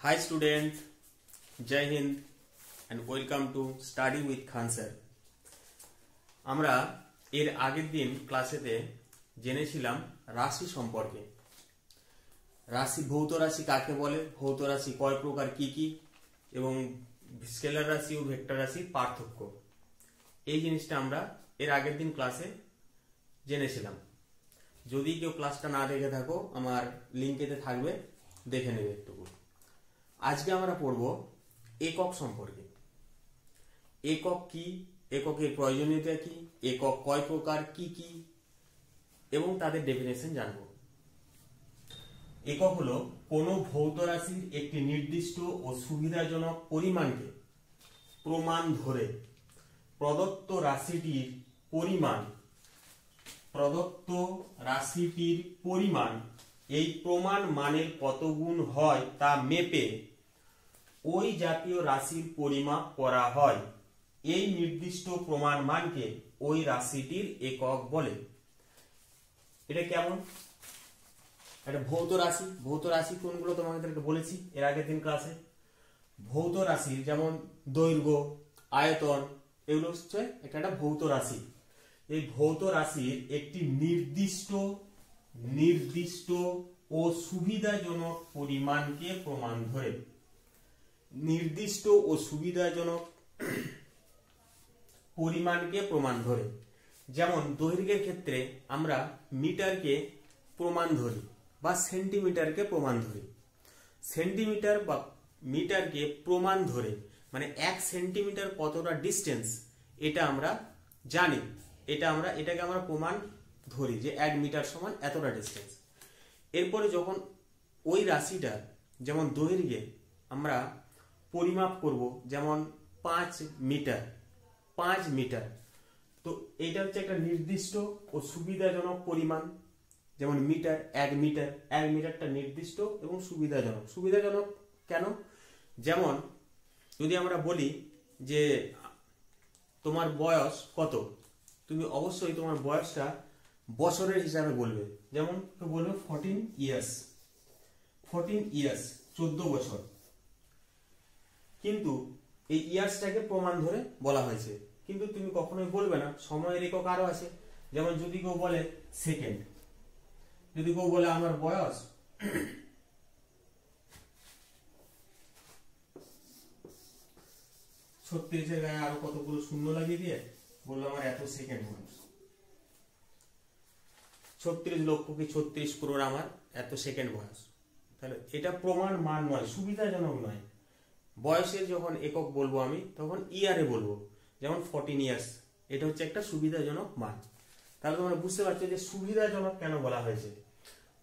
Hi student, Jai Hind and welcome to Study with Khan sir. আমরা এর আগের দিন ক্লাসেতে জেনেছিলাম রাশি সম্পর্কে। রাশি ভৌত রাশি কাকে বলে, ভৌত রাশি কয় প্রকার কি কি এবং স্কেলার রাশি ও ভেক্টর রাশির পার্থক্য, এই জিনিসটা আমরা এর আগের দিন ক্লাসে জেনেছিলাম। যদি কেউ ক্লাসটা না দেখে থাকো আমার লিঙ্কেতে থাকবে, দেখে নেবে একটু। আজকে আমরা পড়ব একক সম্পর্কে। একক কি, এককের প্রয়োজনীয়তা কি, একক কয় প্রকার কি কি এবং তাদের ডেফিনেশন জানব। একক হলো কোনো ভৌত রাশির একটি নির্দিষ্ট ও সুবিধাজনক পরিমাণকে প্রমাণ ধরে প্রদত্ত রাশিটির পরিমাণ এই প্রমাণ মানের কত গুণ হয় তা মেপে ওই জাতীয় রাশির পরিমাপ করা হয়। এই নির্দিষ্ট প্রমাণ মানকে ওই রাশিটির একক বলে। এটা কেমন? একটা ভৌত রাশি। ভৌত রাশি কোনগুলো তোমাদেরকে বলেছি এর আগের দিন ক্লাসে। ভৌত রাশির যেমন দৈর্ঘ্য, আয়তন, এগুলো হচ্ছে একটা ভৌত রাশি। এই ভৌত রাশির একটি নির্দিষ্ট ও সুবিধাজনক পরিমাণকে প্রমাণ ধরে, নির্দিষ্ট ও সুবিধাজনক পরিমাণকে প্রমাণ ধরে। যেমন দৈর্ঘ্যের ক্ষেত্রে আমরা মিটারকে প্রমাণ ধরি বা সেন্টিমিটারকে প্রমাণ ধরি। সেন্টিমিটার বা মিটারকে প্রমাণ ধরে মানে 1 সেন্টিমিটার কতটা ডিস্টেন্স এটা আমরা জানি, এটাকে আমরা প্রমাণ ধরি যে 1 মিটার সমান এতটা ডিস্টেন্স। এরপরে যখন ওই রাশিটা যেমন দৈর্ঘ্যে আমরা পরিমাপ করব, যেমন 5 মিটার, তো এটা হচ্ছে একটা নির্দিষ্ট ও সুবিধাজনক পরিমাণ। যেমন মিটার, 1 মিটারটা নির্দিষ্ট এবং সুবিধাজনক। সুবিধাজনক কেন? যেমন যদি আমরা বলি যে তোমার বয়স কত, তুমি অবশ্যই তোমার বয়সটা বছরের হিসাবে বলবে। যেমন বলবে 14 ইয়ার্স, 14 বছর। কিন্তু এই ইয়ার্সটাকে প্রমাণ ধরে বলা হয়েছে, কিন্তু তুমি কখনোই বলবে না সময়ের একক আরো আছে। যেমন যদি কেউ বলে সেকেন্ড, যদি কেউ বলে আমার বয়স 36 গায়ে আরো কতগুলো শূন্য লাগিয়ে দিয়ে বললো আমার এত সেকেন্ড বয়স। 36 লক্ষ কি 36 করোড় আমার এত সেকেন্ড বয়স। তাহলে এটা প্রমাণ মান নয়, সুবিধাজনক নয়। বয়সের যখন একক বলবো আমি তখন ইয়ারে বলবো। যেমন 14 ইয়ার্স, এটা হচ্ছে একটা সুবিধাজনক মান। তাহলে তোমরা বুঝতে পারছো যে সুবিধাজনক কেন বলা হয়েছে।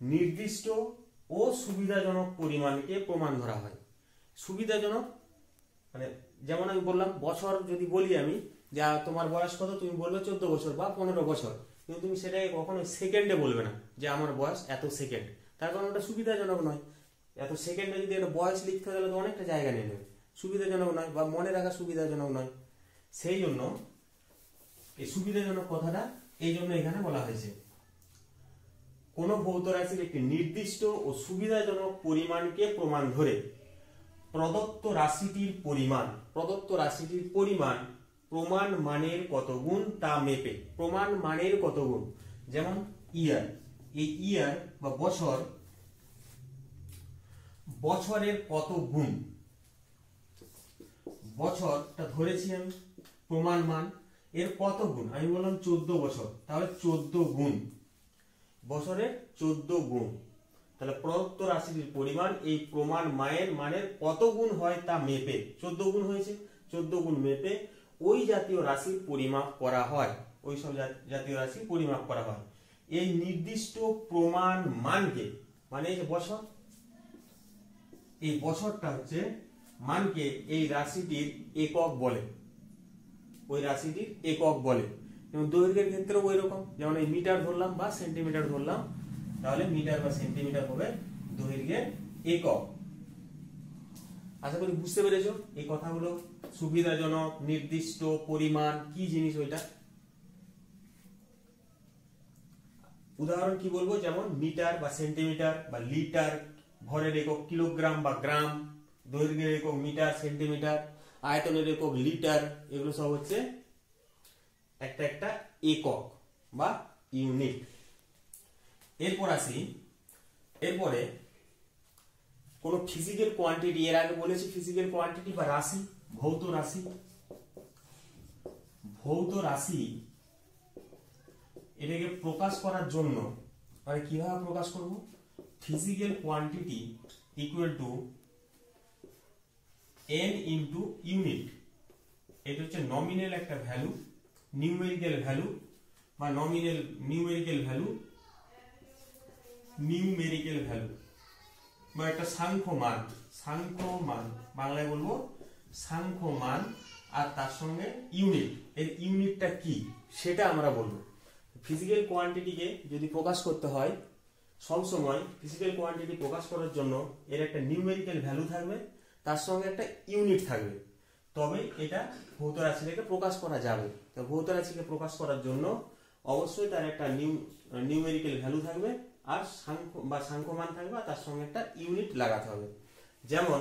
নির্দিষ্ট ও সুবিধাজনক পরিমাণকে প্রমাণ ধরা হয়। সুবিধাজনক মানে যেমন আমি বললাম বছর, যদি বলি আমি যে তোমার বয়স কত, তুমি বলবে 14 বছর বা 15 বছর, কিন্তু তুমি সেটাকে কখনো সেকেন্ডে বলবে না যে আমার বয়স এত সেকেন্ড, তার কারণ ওটা সুবিধাজনক নয়। এত সেকেন্ডে যদি একটা বয়স লিখতে হয় তাহলে তো অনেকটা জায়গা নিয়ে নেবে, সুবিধাজনক নয় বা মনে রাখা সুবিধাজনক নয়। সেই জন্য এই সুবিধাজনক কথাটা এই জন্য এখানে বলা হয়েছে। কোন ভৌত রাশির একটি নির্দিষ্ট ও সুবিধাজনক পরিমাণকে প্রমাণ ধরে প্রদত্ত রাশিটির পরিমাণ প্রমাণ মানের কত গুণ তা মেপে। প্রমাণ মানের কত গুণ, যেমন ইয়ার, এই ইয়ার বা বছরের কত গুণ, বছরটা ধরেছি আমি প্রমাণ মান, এর কত গুণ আমি বললাম 14 বছর, তাহলে 14 গুণ, বছরের 14 গুণ। তাহলে প্রদত্ত রাশিটির পরিমাণ এই প্রমাণ মানের কত গুণ হয় তা মেপে, 14 গুণ হয়েছে, 14 গুণ মেপে ওই জাতীয় রাশির পরিমাপ করা হয়, ওই সব জাতীয় রাশির পরিমাপ করা হয়। এই নির্দিষ্ট প্রমাণ মানকে মানে এই যে বছর, এই বছরটা হচ্ছে মানকে এই রাশিটির একক বলে, ওই রাশিটির একক বলে। যেমন দৈর্ঘ্যের ক্ষেত্রেও ওই রকম, যেমন এই মিটার ধরলাম বা সেন্টিমিটার ধরলাম, তাহলে মিটার বা সেন্টিমিটার হবে দৈর্ঘ্যের একক। আশা করি বুঝতে পেরেছো এই কথাগুলো। সুবিধাজনক, নির্দিষ্ট, পরিমাণ কি জিনিস ওইটা। উদাহরণ কি বলবো, যেমন মিটার বা সেন্টিমিটার বা লিটার, ভরের একক কিলোগ্রাম বা গ্রাম, দৈর্ঘ্যের একক মিটার, সেন্টিমিটার, আয়তনের একক লিটার, এগুলো সব হচ্ছে একটা একটা একক বা ইউনিট। এরপর আসি, এরপরে কোন ফিজিক্যাল কোয়ান্টিটি, এর আগে বলেছি ফিজিক্যাল কোয়ান্টিটি বা রাশি, ভৌত রাশি, ভৌত রাশি এটাকে প্রকাশ করার জন্য মানে কিভাবে প্রকাশ করব, physical quantity equal to n into unit. এটা হচ্ছে নমিনাল একটা ভ্যালু, নিউমেরিক্যাল ভ্যালু বা nominal numerical value, numerical value বা একটা সাংখ্য মান, সাংখ্য মান বাংলায় বলবো সাংখ্য মান, আর তার সঙ্গে ইউনিট, এর ইউনিটটা কি সেটা আমরা বলবো। ফিজিক্যাল কোয়ান্টিটিকে যদি প্রকাশ করতে হয়, সব সময় ফিজিক্যাল কোয়ান্টিটি প্রকাশ করার জন্য এর একটা নিউমেরিক্যাল ভ্যালু থাকবে, তার সঙ্গে একটা ইউনিট থাকবে, তবে এটা ভৌত রাশিটাকে প্রকাশ করা যাবে। তো ভৌত রাশিকে প্রকাশ করার জন্য অবশ্যই তার একটা নিউমেরিক্যাল ভ্যালু থাকবে, আর সাংখ্য বা সাংখ্য মান থাকবে, আর তার সঙ্গে একটা ইউনিট লাগাতে হবে। যেমন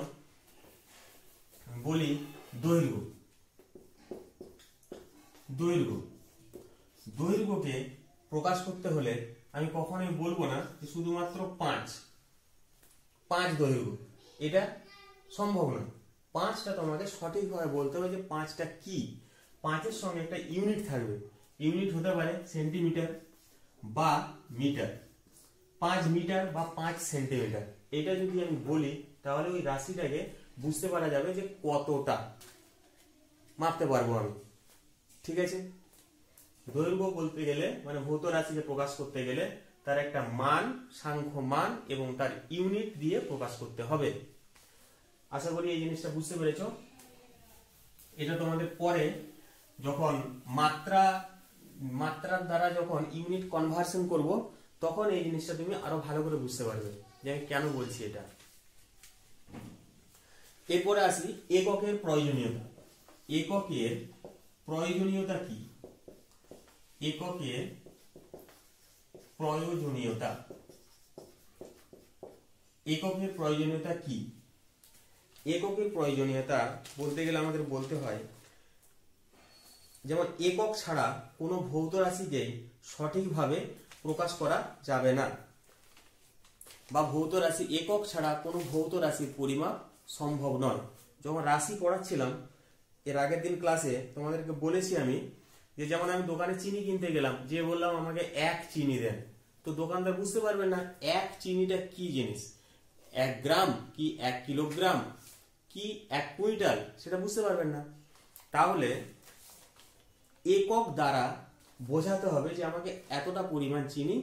বলি দৈর্ঘ্য, দৈর্ঘ্য, দৈর্ঘ্যকে প্রকাশ করতে হলে আমি কখনোই বলবো না যে শুধুমাত্র 5 দৈর্ঘ্য, এটা সম্ভব না। 5টা তোমাকে সঠিকভাবে বলতে হবে যে 5টা কি। 5-এর সঙ্গে একটা ইউনিট থাকবে, ইউনিট হতে পারে সেন্টিমিটার বা মিটার, 5 মিটার বা 5 সেন্টিমিটার। এটা যদি আমি বলি তাহলে ওই রাশিটাকে বুঝতে পারা যাবে যে কতটা মাপতে পারবো আমি। ঠিক আছে, দৈর্ঘ্য বলতে গেলে মানে ভৌত রাশিকে প্রকাশ করতে গেলে তার একটা মান, সাংখ্য মান এবং তার ইউনিট দিয়ে প্রকাশ করতে হবে। আশা করি এই জিনিসটা বুঝতে পেরেছো। এটা তোমাদের পরে যখন মাত্রার দ্বারা যখন ইউনিট কনভার্সন করব, তখন এই জিনিসটা তুমি আরো ভালো করে বুঝতে পারবে যে আমি কেন বলছি এটা। এরপরে আসি এককের প্রয়োজনীয়তা। এককের প্রয়োজনীয়তা কি? এককের প্রয়োজনীয়তা, এককের প্রয়োজনীয়তা কি? এককের প্রয়োজনীয়তা বলতে গেলে আমাদের বলতে হয়, যেমন একক ছাড়া কোনো ভৌত রাশিকে সঠিকভাবে প্রকাশ করা যাবে না, বা ভৌত রাশি একক ছাড়া কোনো ভৌত রাশির পরিমাপ সম্ভব নয়। যখন রাশি পড়াচ্ছিলাম এর আগের দিন ক্লাসে তোমাদেরকে বলেছি আমি যে যেমন আমি দোকানে চিনি কিনতে গেলাম, যে বললাম আমাকে 1 চিনি দেন, তো দোকানদার বুঝতে পারবে না 1 চিনিটা কি জিনিস, 1 গ্রাম কি 1 কিলোগ্রাম কি 1 কুইন্টাল, সেটা বুঝতে পারবেন না। তাহলে একক দ্বারা বোঝাতে হবে যে আমাকে এতটা পরিমাণ চিনি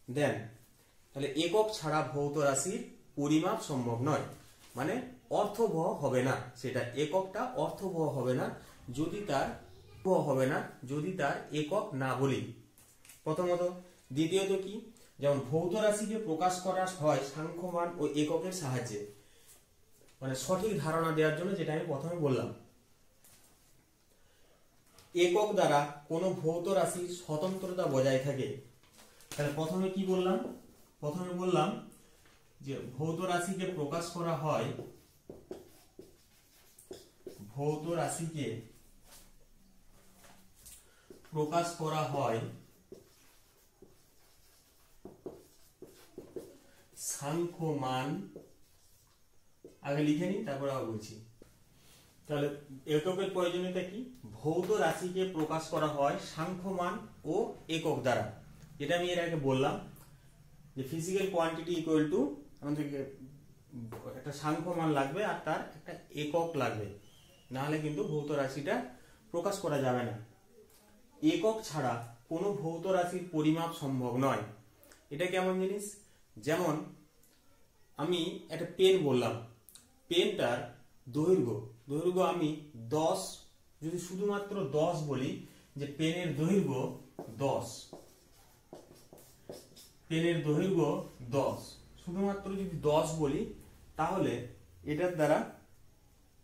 দেন। তাহলে একক ছাড়া ভৌত রাশির পরিমাপ সম্ভব নয়, মানে অর্থবহ হবে না, সেটা এককটা অর্থবহ হবে না যদি তার একক না বলি, প্রথমত। দ্বিতীয়ত কি, যেমন ভৌত রাশিকে প্রকাশ করা হয় সাংখ্যমান ও এককের সাহায্যে, মানে সঠিক ধারণা দেওয়ার জন্য, যেটা আমি প্রথমে বললাম। একক দ্বারা কোনো ভৌত রাশির স্বতন্ত্রতা বজায় থাকে। তাহলে প্রথমে কি বললাম? প্রথমে বললাম যে ভৌত রাশিকে প্রকাশ করা হয়, ভৌত রাশিকে প্রকাশ করা হয় সাংখ্য মান, আগে লিখে নিই তারপর আবার বলছি। তাহলে এককের প্রয়োজনীয়তা কি? ভৌত রাশিকে প্রকাশ করা হয় সাংখ্য মান ও একক দ্বারা। যেটা আমি এর আগে বললাম যে ফিজিক্যাল কোয়ান্টিটি ইকুয়াল টু আমাদেরকে একটা সাংখ্য মান লাগবে আর তার একটা একক লাগবে, না হলে কিন্তু ভৌত রাশিটা প্রকাশ করা যাবে না। একক ছাড়া কোনো ভৌত রাশির পরিমাপ সম্ভব নয়। এটা কেমন জিনিস? যেমন আমি একটা পেন বললাম, পেনটার দৈর্ঘ্য আমি 10, যদি শুধুমাত্র 10 বলি যে পেনের দৈর্ঘ্য 10, পেনের দৈর্ঘ্য 10, শুধুমাত্র যদি 10 বলি, তাহলে এটার দ্বারা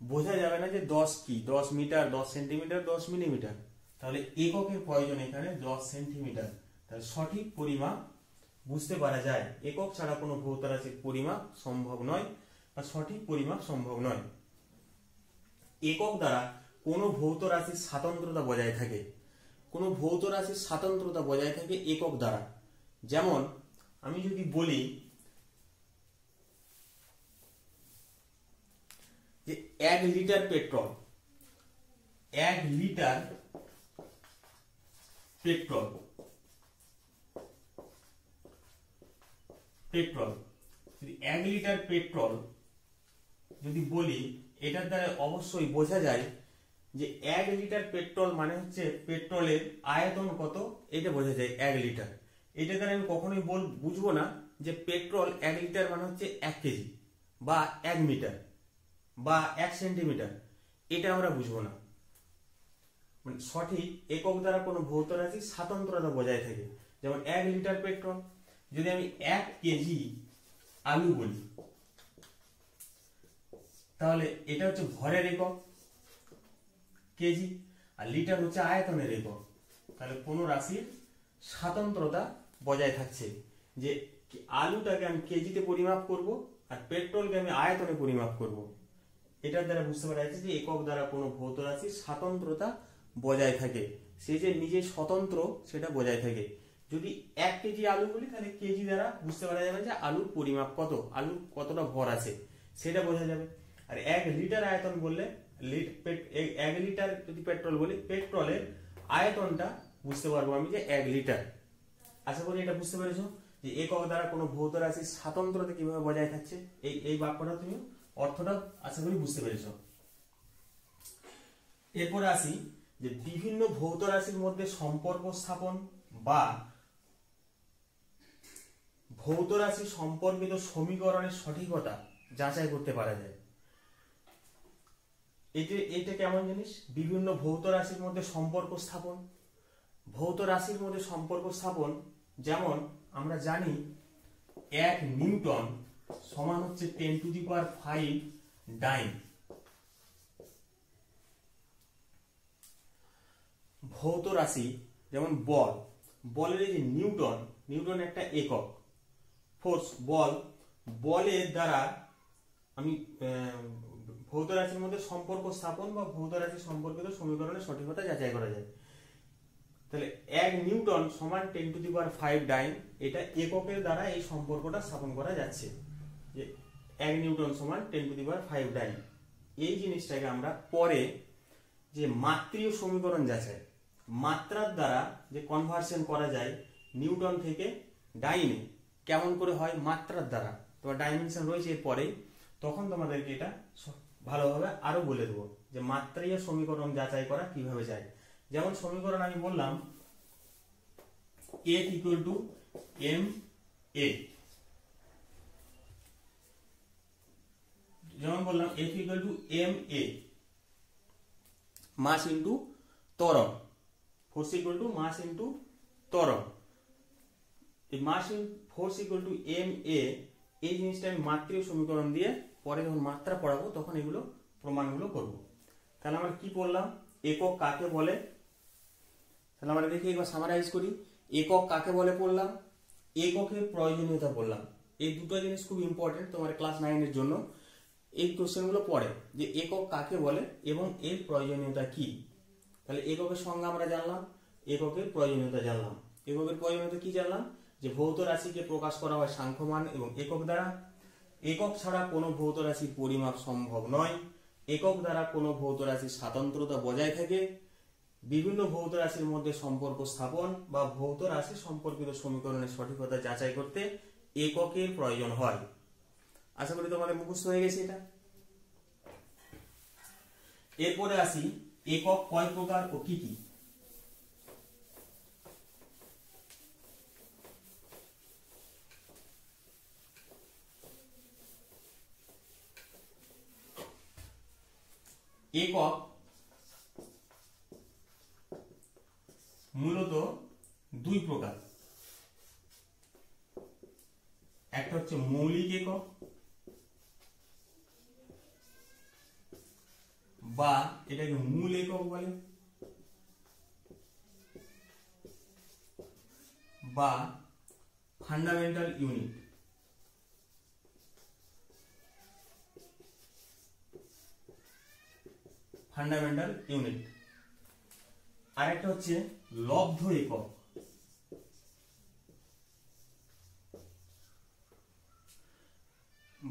বোঝা যাবে না যে 10 কি, 10 মিটার, 10 সেন্টিমিটার, 10 মিলিমিটার। তাহলে এককের প্রয়োজন এখানে 10 সেন্টিমিটার। তাহলে সঠিক পরিমাপ বুঝতে পারা যায়। একক ছাড়া কোনো ভৌত রাশির পরিমাপ সম্ভব নয়। বা সঠিক পরিমাপ সম্ভব নয়। একক দ্বারা কোনো ভৌত রাশির স্বাতন্ত্রতা বজায় থাকে, কোনো ভৌত রাশির স্বাতন্ত্রতা বজায় থাকে একক দ্বারা। যেমন আমি যদি বলি যে 1 litre petrol, 1 litre petrol petrol যদি 1 লিটার পেট্রোল যদি বলি, এটার দ্বারা অবশ্যই বোঝা যায় যে 1 লিটার পেট্রোল মানে হচ্ছে পেট্রোলের আয়তন কত, এটা বোঝা যায় 1 লিটার। এটা দ্বারা আমি কখনোই বুঝবো না যে পেট্রোল 1 লিটার মানে হচ্ছে 1 কেজি বা 1 মিটার বা 1 সেন্টিমিটার, এটা আমরা বুঝবো না। মানে সঠিক একক দ্বারা কোনো ভৌত রাশির স্বাতন্ত্রতা বজায় থাকে। যেমন 1 লিটার পেট্রোল, যদি আমি 1 কেজি আলু বলি, তাহলে এটা হচ্ছে ভরের একক কেজি, আর লিটার হচ্ছে আয়তনের একক। তাহলে কোনো রাশির স্বাতন্ত্রতা বজায় থাকছে যে আলুটাকে আমি কেজিতে পরিমাপ করব আর পেট্রোলকে আমি আয়তনে পরিমাপ করব। এটার দ্বারা বুঝতে পারা যাচ্ছে যে একক দ্বারা কোনো ভৌত রাশির স্বাতন্ত্রতা বজায় থাকে, সে যে নিজে স্বতন্ত্র সেটা বজায় থাকে। যদি 1 কেজি আলু বলি, তাহলে কেজি দ্বারা বুঝতে পারা যাবে যে আলুর পরিমাপ কত, আলু কতটা ভর আছে সেটা বোঝা যাবে। আর 1 লিটার আয়তন বললে, 1 লিটার যদি পেট্রোল বলি, পেট্রোলের আয়তনটা বুঝতে পারবো আমি যে 1 লিটার। আশা করি এটা বুঝতে পেরেছো যে একক দ্বারা কোনো ভৌত রাশির স্বাতন্ত্রতা কিভাবে বজায় থাকছে। এই বাক্যটা তুমি অর্থটা আশা করি বুঝতে পেরেছো। এরপরে আসি যে বিভিন্ন ভৌত রাশির মধ্যে সম্পর্ক স্থাপন বা ভৌত রাশি সম্পর্কিত সমীকরণের সঠিকতা যাচাই করতে পারা যায়। এটা কেমন জিনিস? বিভিন্ন ভৌত রাশির মধ্যে সম্পর্ক স্থাপন। ভৌত রাশির মধ্যে সম্পর্ক স্থাপন, যেমন আমরা জানি 1 নিউটন সমান হচ্ছে 10⁵ ডাইন। ভৌত রাশি যেমন বলের এই যে নিউটন একটা একক ফোর্স, বলের দ্বারা আমি ভৌত রাশির মধ্যে সম্পর্ক স্থাপন বা ভৌত রাশি সম্পর্কিত সমীকরণের সঠিকতা যাচাই করা যায়। তাহলে 1 নিউটন সমান 10⁵ ডাইন, এটা এককের দ্বারা এই সম্পর্কটা স্থাপন করা যাচ্ছে যে 1 নিউটন সমান 10⁵ ডাইন। এই জিনিসটাকে আমরা পরে যে মাত্রীয় সমীকরণ যাচাই, মাত্রার দ্বারা যে কনভার্সন করা যায় নিউটন থেকে ডাইনে, কেমন করে হয়? মাত্রার দ্বারা। তোমার ডাইমেনশন রয়েছে এরপরে, তখন তোমাদেরকে এটা ভালোভাবে আরো বলে দেবো যে মাত্রীয় সমীকরণ যাচাই করা কিভাবে যায়। যেমন সমীকরণ আমি বললাম F = ma, যেমন বললাম F = ma, মাস ইন্টু ত্বরণ, force equal to mass into ত্বরণ। এই ফোর্স ইকুয়াল টু ma, এই জিনিসটা আমি মাত্রীয় সমীকরণ দিয়ে পরে যখন মাত্রা পড়াবো তখন এগুলো প্রমাণগুলো করব। তাহলে আমরা কি পড়লাম? একক কাকে বলে? তাহলে আমরা দেখি একবার সামারাইজ করি। একক কাকে বলে পড়লাম, এককের প্রয়োজনীয়তা বললাম। এই দুটো জিনিস খুব ইম্পর্টেন্ট তোমার ক্লাস 9 এর জন্য। এই কোশ্চেনগুলো পড়ে যে একক কাকে বলে এবং এর প্রয়োজনীয়তা কি। তাহলে এককের সংজ্ঞা আমরা জানলাম, এককের প্রয়োজনীয়তা জানলাম। এককের প্রয়োজনীয়তা কি জানলাম? যে ভৌত রাশিকে প্রকাশ করা হয় সাংখ্যমান এবং একক দ্বারা। একক ছাড়া কোনো ভৌত রাশির পরিমাপ সম্ভব নয়। একক দ্বারা কোনো ভৌত রাশির স্বাতন্ত্রতা বজায় থাকে। বিভিন্ন ভৌত রাশির মধ্যে সম্পর্ক স্থাপন বা ভৌত রাশি সম্পর্কিত সমীকরণের সঠিকতা যাচাই করতে এককের প্রয়োজন হয়। আশা করি তোমাদের মুখস্থ হয়ে গেছে এটা। এরপরে আসি একক কয় প্রকার ও কি কি। একক মূলত 2 প্রকার। একটা হচ্ছে মৌলিক একক বা এটাকে মূল একক বলে, বা ফান্ডামেন্টাল ইউনিট। Fundamental unit. আরেকটা হচ্ছে লব্ধ একক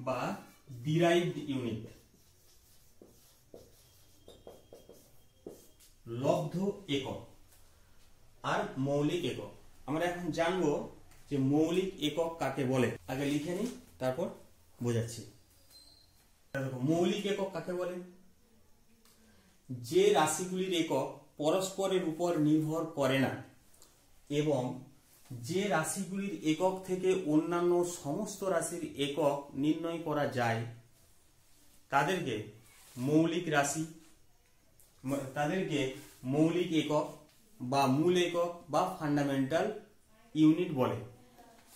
বা ডিরাইভড ইউনিট। লব্ধ একক আর মৌলিক একক। আমরা এখন জানবো যে মৌলিক একক কাকে বলে। আগে লিখে নিই, তারপর বোঝাচ্ছি। মৌলিক একক কাকে বলে? যে রাশিগুলির একক পরস্পরের উপর নির্ভর করে না এবং যে রাশিগুলির একক থেকে অন্যান্য সমস্ত রাশির একক নির্ণয় করা যায় তাদেরকে মৌলিক রাশি, তাদেরকে মৌলিক একক বা মূল একক বা ফান্ডামেন্টাল ইউনিট বলে।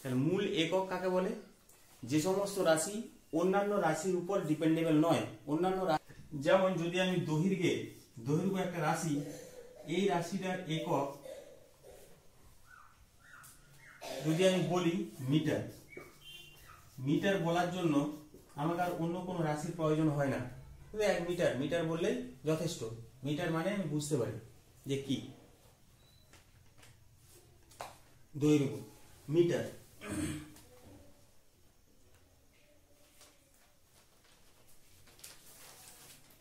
তাহলে মূল একক কাকে বলে? যে সমস্ত রাশি অন্যান্য রাশির উপর ডিপেন্ডেবল নয়। অন্যান্য যেমন যদি আমি দৈর্ঘ্য একটা রাশি, এই রাশিটার একক যদি আমি বলি মিটার, মিটার বলার জন্য আমাকে আর অন্য কোনো রাশির প্রয়োজন হয় না, শুধু 1 মিটার, মিটার বললেই যথেষ্ট। মিটার মানে আমি বুঝতে পারি যে কি দৈর্ঘ্য, মিটার।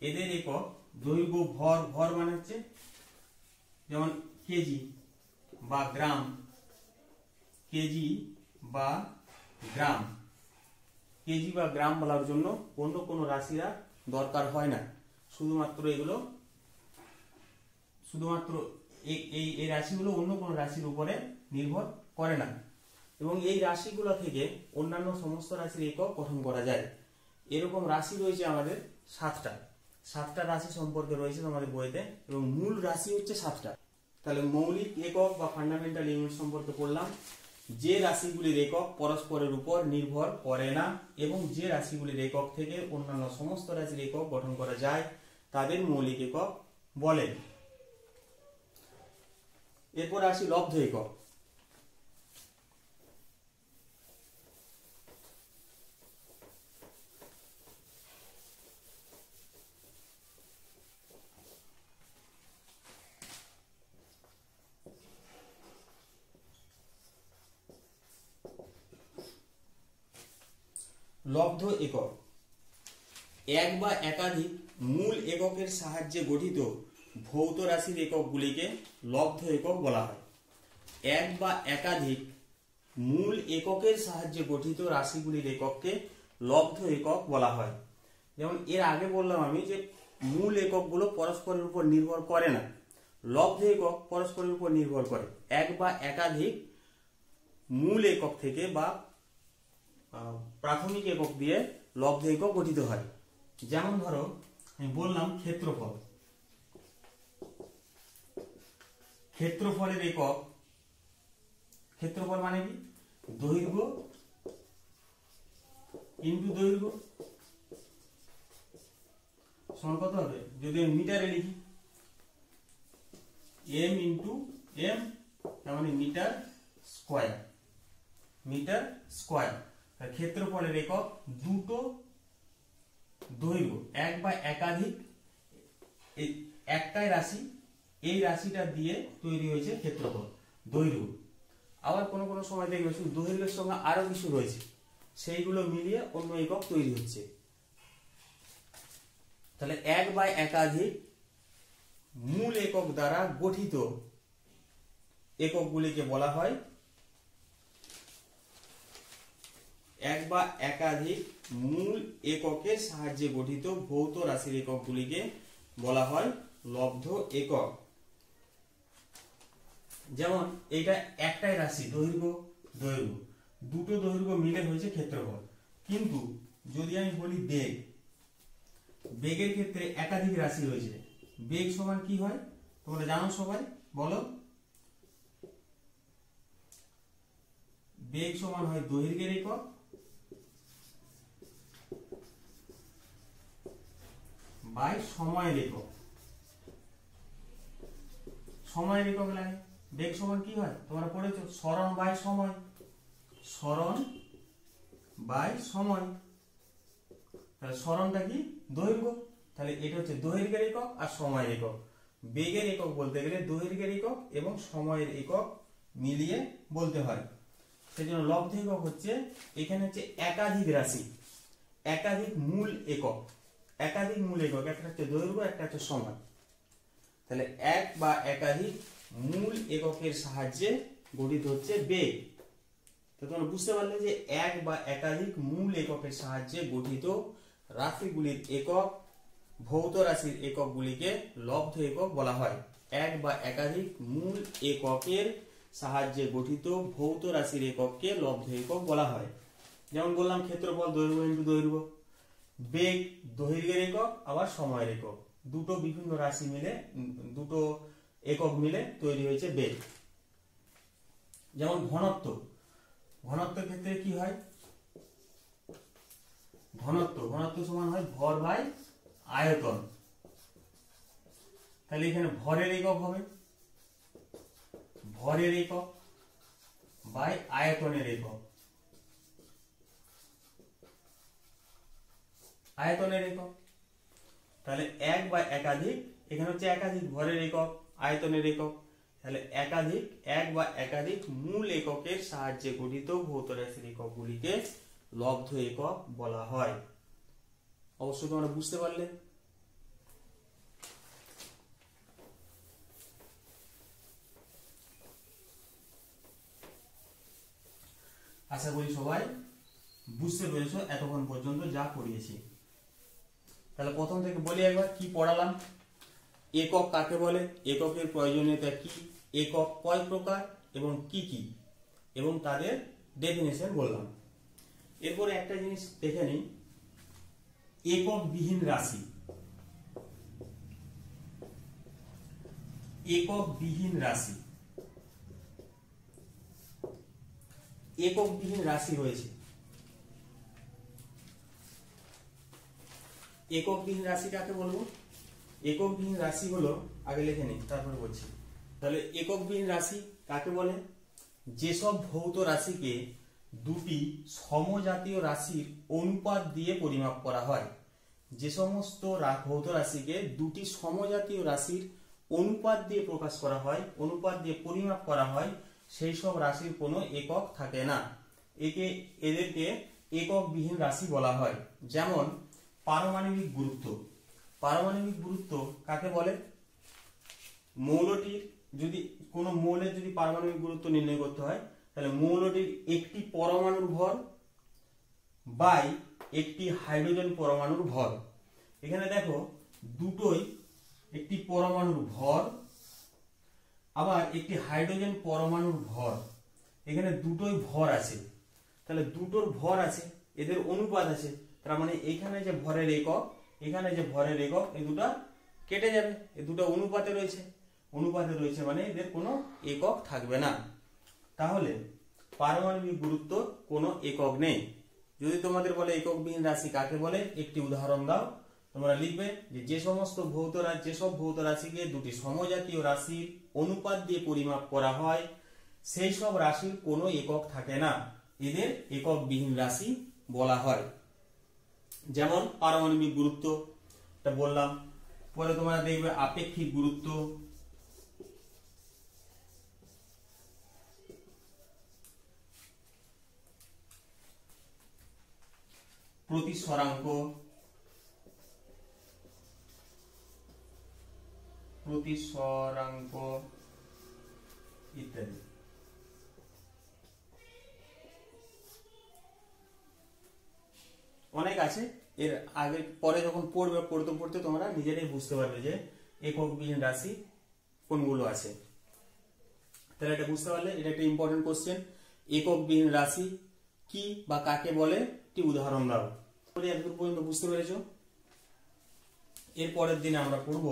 এদের একক দৈর্ঘ্য, ভর, ভর মানে হচ্ছে যেমন কেজি বা গ্রাম, কেজি বা গ্রাম, কেজি বা গ্রাম বলার জন্য অন্য কোনো রাশিরা দরকার হয় না। শুধুমাত্র এগুলো, শুধুমাত্র এই রাশিগুলো অন্য কোনো রাশির উপরে নির্ভর করে না এবং এই রাশিগুলো থেকে অন্যান্য সমস্ত রাশির একক গঠন করা যায়। এরকম রাশি রয়েছে আমাদের 7টা রাশি সম্পর্কে রয়েছে তোমাদের বইতে এবং মূল রাশি হচ্ছে 7টা। তাহলে মৌলিক একক বা ফান্ডামেন্টাল ইউনিট সম্পর্কে পড়লাম। যে রাশিগুলির একক পরস্পরের উপর নির্ভর করে না এবং যে রাশিগুলির একক থেকে অন্যান্য সমস্ত রাশির একক গঠন করা যায় তাদের মৌলিক একক বলে। এরপর আসি লব্ধ একক। লব্ধ একক এক বা একাধিক মূল এককের সাহায্যে গঠিত ভৌত রাশির এককগুলিকে লব্ধ একক বলা হয়। এক বা একাধিক মূল এককের সাহায্যে গঠিত রাশিগুলির একককে লব্ধ একক বলা হয়। যেমন এর আগে বললাম আমি যে মূল এককগুলো পরস্পরের উপর নির্ভর করে না, লব্ধ একক পরস্পরের উপর নির্ভর করে। এক বা একাধিক মূল একক থেকে বা প্রাথমিক একক দিয়ে লব্ধ একক গঠিত হয়। যেমন ধরো আমি বললাম ক্ষেত্রফল, ক্ষেত্রফলের একক, ক্ষেত্রফল মানে কি? দৈর্ঘ্য ইনটু দৈর্ঘ্য সমান কত হবে? যদি আমি মিটারে লিখি m ইনটু m, তার মানে মিটার স্কয়ার, মিটার স্কয়ার। ক্ষেত্রফলের একক দুটো দৈর্ঘ্য, এক বা একাধিক একটাই রাশি, এই রাশিটা দিয়ে তৈরি হয়েছে ক্ষেত্রফল, দৈর্ঘ্য। আবার কোনো কোনো সময় দেখবে শুধু দৈর্ঘ্যের সঙ্গে আরো কিছু রয়েছে, সেইগুলো মিলিয়ে অন্য একক তৈরি হচ্ছে। তাহলে এক বা একাধিক মূল একক দ্বারা গঠিত এককগুলিকে বলা হয়, এক বা একাধিক মূল এককের সাহায্যে গঠিত ভৌত রাশির এককগুলিকে বলা হয় লব্ধ একক। যেমন এইটা একটাই রাশি, দৈর্ঘ্য, দৈর্ঘ্য, দুটো দৈর্ঘ্য মিলে হয়েছে ক্ষেত্রফল। কিন্তু যদি আমি বলি বেগ, বেগের ক্ষেত্রে একাধিক রাশি রয়েছে। বেগ সমান কি হয় তোমরা জানো সবাই, বলো? বেগ সমান হয় দৈর্ঘ্যের একক বাই সময়ের একক। সময়ের একক লাগে। বেগ সমান কি হয় তোমরা পড়েছো? সরণ বাই সময়, সরণ বাই সময়। তাহলে সরণটা কি? দৈর্ঘ্য, তাহলে এটা হচ্ছে দৈর্ঘ্যের একক আর সময়ের একক। বেগের একক বলতে গেলে দৈর্ঘ্যের একক এবং সময়ের একক মিলিয়ে বলতে হয়। সেজন্য লব্ধ একক হচ্ছে এখানে হচ্ছে একাধিক রাশি, একাধিক মূল একক, একাধিক মূল একক, একটা হচ্ছে দৈর্ঘ্য, একটা হচ্ছে সময়। তাহলে এক বা একাধিক মূল এককের সাহায্যে গঠিত হচ্ছে বেগ। তো তোমরা বুঝতে পারলে যে এক বা একাধিক মূল এককের সাহায্যে গঠিত রাশিগুলির একক, ভৌত রাশির এককগুলিকে লব্ধ একক বলা হয়। এক বা একাধিক মূল এককের সাহায্যে গঠিত ভৌত রাশির একককে লব্ধ একক বলা হয়। যেমন বললাম ক্ষেত্রফল দৈর্ঘ্য ইন্টু দৈর্ঘ্য, বেগ দৈর্ঘ্যের একক আবার সময়ের একক, দুটো বিভিন্ন রাশি মিলে, দুটো একক মিলে তৈরি হয়েছে বেগ। যেমন ঘনত্ব, ঘনত্বের ক্ষেত্রে কি হয়, ঘনত্ব সমান হয় ভর বাই আয়তন। তাহলে এখানে ভরের একক হবে ভরের একক বাই আয়তনের একক, আয়তনের একক। তাহলে এক বা একাধিক, এখানে হচ্ছে একাধিক ভরের একক, আয়তনের একক। তাহলে একাধিক, এক বা একাধিক মূল এককের সাহায্যে গঠিত ভৌত রাশির এককগুলিকে লব্ধ একক বলা হয়। অবশ্যই তোমরা বুঝতে পারলে। আশা করি সবাই বুঝতে পেরেছো এতক্ষণ পর্যন্ত যা পড়িয়েছি। তাহলে প্রথম থেকে বলি একবার কি পড়ালাম। একক কাকে বলে, এককের প্রয়োজনীয়তা কি, একক কয় প্রকার এবং কি কি, এবং তাদের ডেফিনেশন বললাম। এরপরে একটা জিনিস দেখে নিই, একক বিহীন রাশি। একক বিহীন রাশি, একক বিহীন রাশি রয়েছে। একক বিহীন রাশি কাকে বলবো, একক বিহীন রাশি হলো, আগে লিখে নিই তারপরে বলছি। তাহলে একক বিহীন রাশি কাকে বলে, যেসব ভৌত রাশিকে দুটি সমজাতীয় রাশির অনুপাত দিয়ে পরিমাপ করা হয়। যে সমস্ত ভৌত রাশিকে দুটি সমজাতীয় রাশির অনুপাত দিয়ে প্রকাশ করা হয়, অনুপাত দিয়ে পরিমাপ করা হয়, সেই সব রাশির কোনো একক থাকে না। এদেরকে একক বিহীন রাশি বলা হয়। যেমন পারমাণবিক গুরুত্ব, পারমাণবিক গুরুত্ব কাকে বলে, মৌলটির যদি কোনো মৌলের যদি পারমাণবিক গুরুত্ব নির্ণয় করতে হয়, তাহলে মৌলটির একটি পরমাণুর ভর বাই একটি হাইড্রোজেন পরমাণুর ভর। এখানে দেখো দুটোই, একটি পরমাণুর ভর আবার একটি হাইড্রোজেন পরমাণুর ভর, এখানে দুটোই ভর আছে। তাহলে দুটোর ভর আছে, এদের অনুপাত আছে, তার মানে এখানে যে ভরের একক, এখানে যে ভরের একক, এই দুটো কেটে যাবে, এই দুটো অনুপাতে রয়েছে, অনুপাতে রয়েছে মানে এদের কোনো একক থাকবে না। তাহলে পারমাণবিক গুরুত্ব কোনো একক নেই। যদি তোমাদের বলে একক বিহীন রাশি কাকে বলে, একটি উদাহরণ দাও, তোমরা লিখবে যে সমস্ত ভৌত রাশি, যেসব ভৌত রাশিকে দুটি সমজাতীয় রাশির অনুপাত দিয়ে পরিমাপ করা হয়, সেই সব রাশির কোনো একক থাকে না, এদের একক বিহীন রাশি বলা হয়। যেমন পারমাণবিক গুরুত্ব এটা বললাম, পরে তোমরা দেখবে আপেক্ষিক গুরুত্ব, প্রতিসরাঙ্ক, ইত্যাদি। অনেক আছে, এর আগে পরে যখন পড়বে, পড়তে পড়তে তোমরা নিজেরাই বুঝতে পারবে যে একক বিহীন রাশি কোনগুলো আছে। তাহলে এটা বুঝতে পারলে, এটা একটা ইম্পর্টেন্ট কোশ্চেন। একক বিহীন রাশি কি বা কাকে বলে, একটি উদাহরণ দাও। এতদূর পর্যন্ত বুঝতে পেরেছো। এর পরের দিনে আমরা পড়ব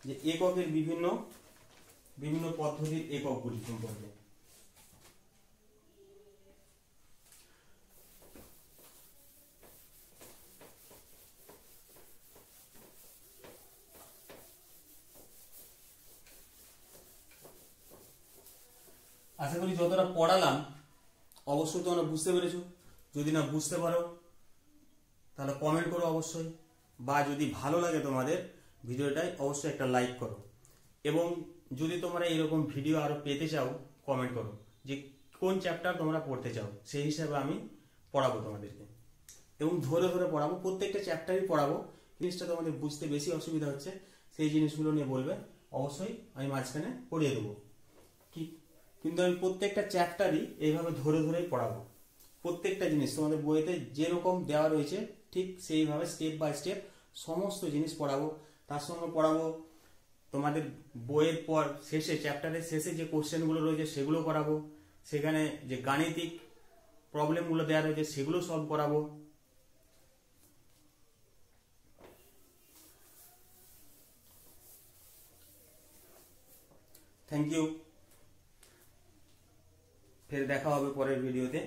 যে এককের বিভিন্ন বিভিন্ন পদ্ধতির এককগুলি সম্পর্কে। আশা করি যতটা পড়ালাম অবশ্যই তোমরা বুঝতে পেরেছো। যদি না বুঝতে পারো তাহলে কমেন্ট করো অবশ্যই। বা যদি ভালো লাগে তোমাদের ভিডিওটায় অবশ্যই একটা লাইক করো, এবং যদি তোমরা এরকম ভিডিও আরো পেতে চাও কমেন্ট করো যে কোন চ্যাপ্টার তোমরা পড়তে চাও, সেই হিসাবে আমি পড়াবো তোমাদেরকে, এবং ধরে ধরে পড়াবো, প্রত্যেকটা চ্যাপ্টারই পড়াবো। জিনিসটা তোমাদের বুঝতে বেশি অসুবিধা হচ্ছে সেই জিনিসগুলো নিয়ে বলবে, অবশ্যই আমি মাঝখানে পড়িয়ে দেবো কি, কিন্তু আমি প্রত্যেকটা চ্যাপ্টারই এইভাবে ধরে ধরেই পড়াবো। প্রত্যেকটা জিনিস তোমাদের বইতে যেরকম দেওয়া রয়েছে ঠিক সেইভাবে স্টেপ বাই স্টেপ সমস্ত জিনিস পড়াবো। তার সঙ্গে পড়াবো তোমাদের বইয়ের পর শেষে, চ্যাপ্টারের শেষে যে কোশ্চেনগুলো রয়েছে সেগুলো করাবো, সেখানে যে গাণিতিক প্রবলেমগুলো দেওয়া রয়েছে সেগুলো সলভ করাবো। থ্যাংক ইউ, ফের দেখা হবে পরের ভিডিওতে।